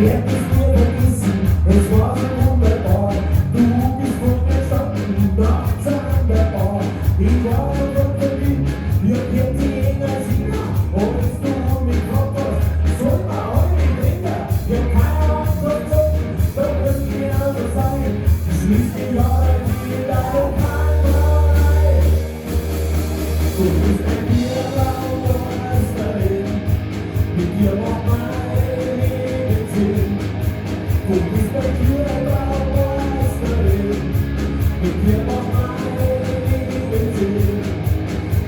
hättest mir vergessen, es war so wunderbar. Du bist vorgestanden, nachts an der Bar. Ich war dort verliebt, wir kennen die enger Sieger. Und jetzt du mich gefragt hast, soll man heute trinken? Ich hab keine Angst vor Zocken, da wirst du mir also sagen, schließ die Jahre wieder lokal rein. Du bist ein Bierlaubmeisterin, mit dir macht mein Leben Sinn. Du bist ein Bierlaubmeisterin, mit dir macht mein Leben Sinn.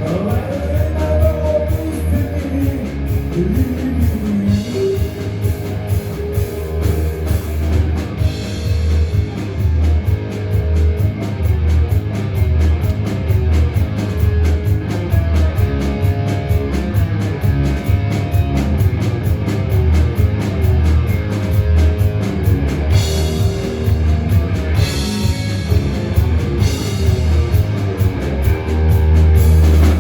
Aber immer noch bist du mich.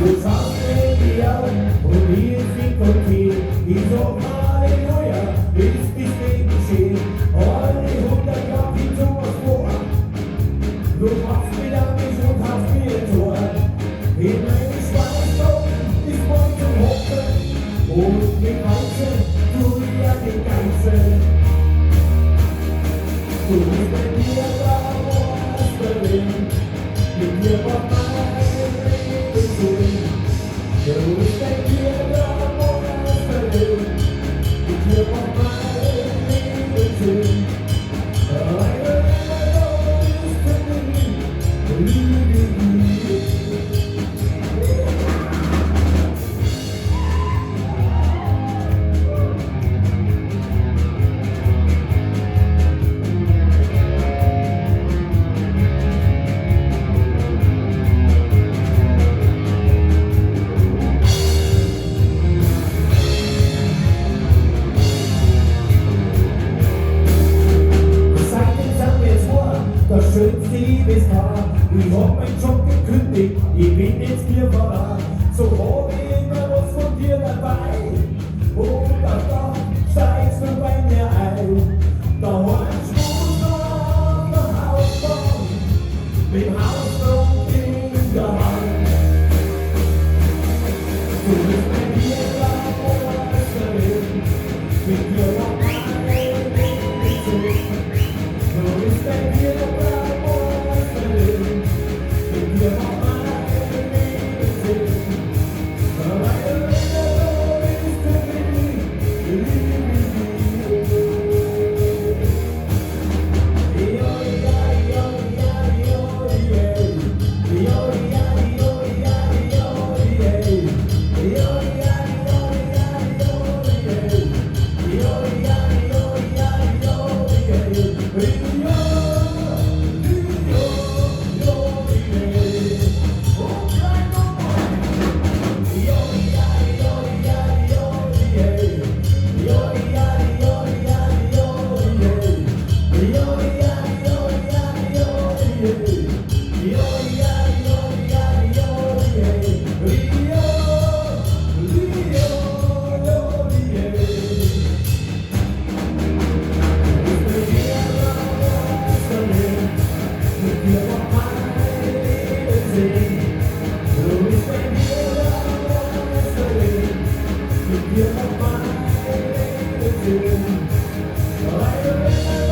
Du schaust mir in die Augen und hier ist die Kopie. Ich sag Halleluja, ist das Leben geschehen. Alle 100 Jahre wie sowas vor. Du machst mich an mich und hast mir ein Tor. In meine Schweißaugen ist man zum Hoffen. Und mit Hause tu ich ja den Ganzen. Du bist bei mir da, Meisterin. Mit dir macht mein Leben Sinn. Du bist bei mir da, Meisterin. Mit dir macht mein Leben Sinn. Aber immer noch bist du mich. Seitdem sind wir zwei, das schönste Liebespaar. Ich hab meinen Job gekündigt, ich bin jetzt Bierfahrer. So hab ich immer was von dir dabei. Und da steigst du bei mir ein. Da holst du noch der Hausbahn, mit Hausbahn in der Hand. Du bist bei mir da, Meisterin, mit dir macht mein Leben Sinn. Du bist bei mir da, Meisterin, mit dir macht mein Leben Sinn. Aber immer noch bist du mich. You're my